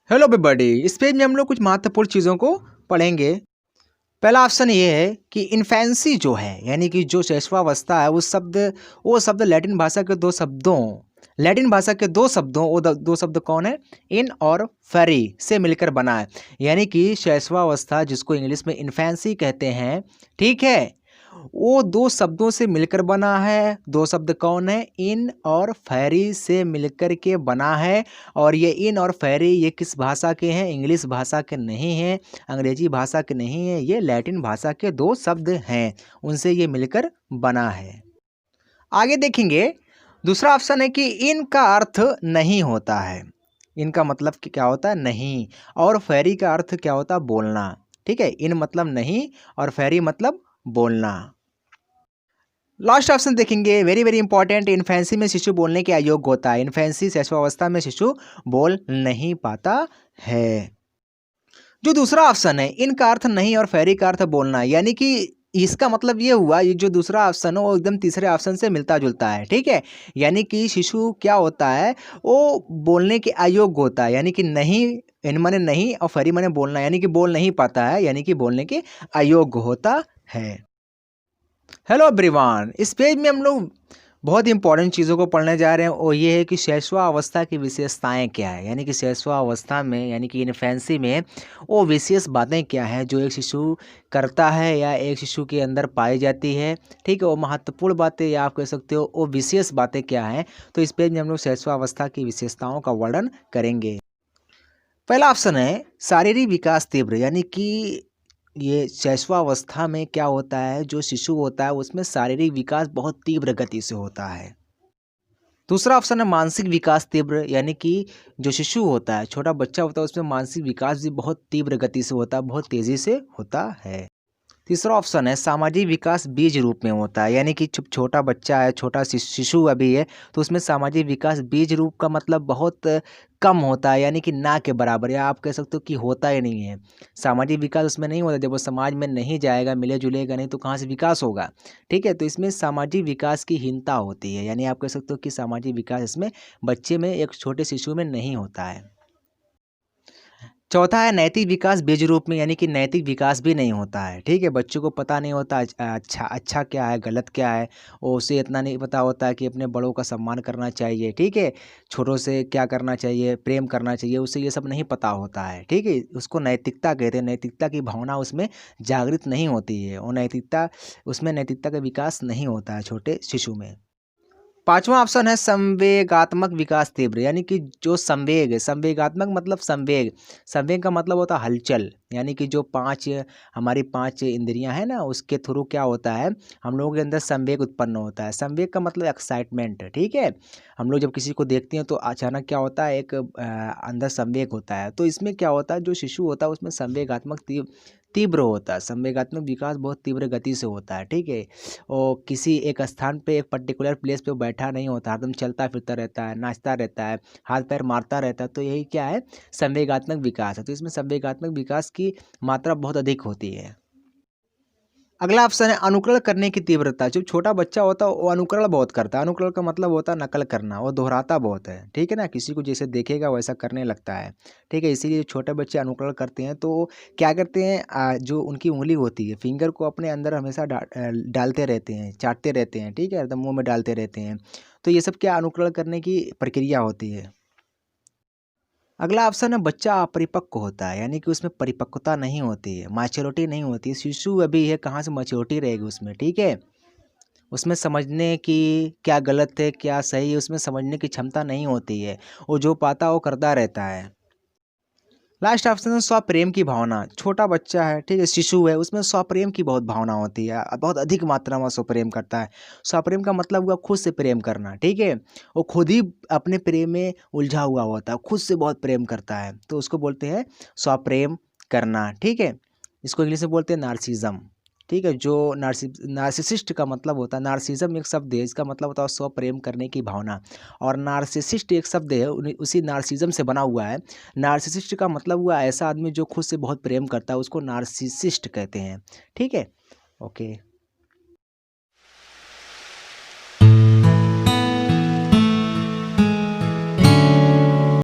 Hello everybody. इस page में हम लोग कुछ महत्वपूर्ण चीज़ों को पढ़ेंगे। पहला ऑप्शन ये है कि इन्फेंसी जो है यानी कि जो शैशवावस्था है वो शब्द लैटिन भाषा के दो शब्दों वो दो शब्द कौन है? इन और फेरी से मिलकर बना है। यानी कि शैशवावस्था जिसको इंग्लिश में इन्फेंसी कहते हैं, ठीक है, वो दो शब्दों से मिलकर बना है। दो शब्द कौन है? इन और फेरी से मिलकर के बना है। और ये इन और फेरी ये किस भाषा के हैं? इंग्लिश भाषा के नहीं हैं, अंग्रेजी भाषा के नहीं हैं, ये लैटिन भाषा के दो शब्द हैं, उनसे ये मिलकर बना है। आगे देखेंगे, दूसरा ऑप्शन है कि इन का अर्थ नहीं होता है। इनका मतलब कि क्या होता है? नहीं। और फेरी का अर्थ क्या होता है? बोलना। ठीक है, इन मतलब नहीं और फेरी मतलब बोलना। लास्ट ऑप्शन देखेंगे, वेरी वेरी इंपॉर्टेंट। इन्फेंसी में शिशु बोलने के अयोग्य होता है। इन्फेंसी शैशवावस्था में शिशु बोल नहीं पाता है। जो दूसरा ऑप्शन है, इनका अर्थ नहीं और फेरी का अर्थ बोलना, यानी कि इसका मतलब ये हुआ, ये जो दूसरा ऑप्शन है वो एकदम तीसरे ऑप्शन से मिलता जुलता है। ठीक है, यानी कि शिशु क्या होता है? वो बोलने के अयोग्य होता है। यानी कि नहीं, इन माने नहीं और फेरी माने बोलना, यानी कि बोल नहीं पाता है, यानी कि बोलने के अयोग्य होता है। Hello everyone. इस पेज में हम लोग बहुत इंपॉर्टेंट चीज़ों को पढ़ने जा रहे हैं और ये है कि शैशवावस्था की विशेषताएं क्या है। यानी कि शैशवावस्था में यानी कि इन्फेंसी में वो विशेष बातें क्या हैं जो एक शिशु करता है या एक शिशु के अंदर पाई जाती है। ठीक है, वो महत्वपूर्ण बातें या आप कह सकते हो वो विशेष बातें क्या हैं। तो इस पेज में हम लोग शैशवावस्था की विशेषताओं का वर्णन करेंगे। पहला ऑप्शन है शारीरिक विकास तीव्र, यानी कि ये शैशवावस्था में क्या होता है, जो शिशु होता है उसमें शारीरिक विकास बहुत तीव्र गति से होता है। दूसरा ऑप्शन है मानसिक विकास तीव्र, यानी कि जो शिशु होता है, छोटा बच्चा होता है, उसमें मानसिक विकास भी बहुत तीव्र गति से होता है, बहुत तेजी से होता है। तीसरा ऑप्शन है सामाजिक विकास बीज रूप में होता है, यानी कि छोटा बच्चा है, छोटा शिशु अभी है, तो उसमें सामाजिक विकास बीज रूप का मतलब बहुत कम होता है, यानी कि ना के बराबर, या आप कह सकते हो कि होता ही नहीं है। सामाजिक विकास उसमें नहीं होता, जब वो समाज में नहीं जाएगा, मिले जुलेगा नहीं, तो कहाँ से विकास होगा? ठीक है, तो इसमें सामाजिक विकास की हीनता होती है, यानी आप कह सकते हो कि सामाजिक विकास इसमें बच्चे में, एक छोटे शिशु में नहीं होता है। चौथा है नैतिक विकास बीज रूप में, यानी कि नैतिक विकास भी नहीं होता है। ठीक है, बच्चों को पता नहीं होता अच्छा क्या है, गलत क्या है, और उसे इतना नहीं पता होता है कि अपने बड़ों का सम्मान करना चाहिए। ठीक है, छोटों से क्या करना चाहिए, प्रेम करना चाहिए, उसे ये सब नहीं पता होता है। ठीक है, उसको नैतिकता कहते हैं। नैतिकता की भावना उसमें जागृत नहीं होती है और नैतिकता का विकास नहीं होता है छोटे शिशु में। पांचवा ऑप्शन है संवेगात्मक विकास तीव्र, यानी कि जो संवेग है, संवेगात्मक मतलब संवेग, संवेग का मतलब होता है हलचल, यानी कि जो हमारी पांच इंद्रियां हैं ना, उसके थ्रू क्या होता है, हम लोगों के अंदर संवेग उत्पन्न होता है। संवेग का मतलब एक्साइटमेंट है। ठीक है, हम लोग जब किसी को देखते हैं तो अचानक क्या होता है, एक अंदर संवेग होता है। तो इसमें क्या होता है, जो शिशु होता है उसमें संवेगात्मक तीव्र होता है, संवेगात्मक विकास बहुत तीव्र गति से होता है। ठीक है, और किसी एक स्थान पे, एक पर्टिकुलर प्लेस पे बैठा नहीं होता, हरदम चलता फिरता रहता है, नाचता रहता है, हाथ पैर मारता रहता है। तो यही क्या है, संवेगात्मक विकास है। तो इसमें संवेगात्मक विकास की मात्रा बहुत अधिक होती है। अगला ऑप्शन है अनुकरण करने की तीव्रता। जो छोटा बच्चा होता है वो अनुकरण बहुत करता है। अनुकरण का मतलब होता है नकल करना, वो दोहराता बहुत है। ठीक है ना, किसी को जैसे देखेगा वैसा करने लगता है। ठीक है, इसीलिए छोटे बच्चे अनुकरण करते हैं तो क्या करते हैं, जो उनकी उंगली होती है, फिंगर को अपने अंदर हमेशा डालते रहते हैं, चाटते रहते हैं। ठीक है, एकदम मुंह में डालते रहते हैं। तो ये सब क्या अनुकरण करने की प्रक्रिया होती है। अगला ऑप्शन है बच्चा अपरिपक्व होता है, यानी कि उसमें परिपक्वता नहीं होती है, मैच्योरिटी नहीं होती है। शिशु अभी है, कहाँ से मैच्योरिटी रहेगी उसमें? ठीक है, उसमें समझने की क्या गलत है क्या सही है, उसमें समझने की क्षमता नहीं होती है। वो जो पाता वो करता रहता है। लास्ट ऑप्शन है स्वप्रेम की भावना। छोटा बच्चा है, ठीक है, शिशु है, उसमें स्वप्रेम की बहुत भावना होती है, बहुत अधिक मात्रा में स्वप्रेम करता है। स्वप्रेम का मतलब हुआ खुद से प्रेम करना। ठीक है, वो खुद ही अपने प्रेम में उलझा हुआ होता है, खुद से बहुत प्रेम करता है, तो उसको बोलते हैं स्वप्रेम करना। ठीक है, इसको इंग्लिश में बोलते हैं नार्सिज्म। ठीक है, जो नार्सिसिस्ट का मतलब होता है, नार्सिज्म एक शब्द है, इसका मतलब होता है स्वप्रेम करने की भावना, और नार्सिसिस्ट एक शब्द है, उसी नार्सिज्म से बना हुआ है। नार्सिसिस्ट का मतलब हुआ ऐसा आदमी जो खुद से बहुत प्रेम करता है, उसको नार्सिसिस्ट कहते हैं। ठीक है, ओके।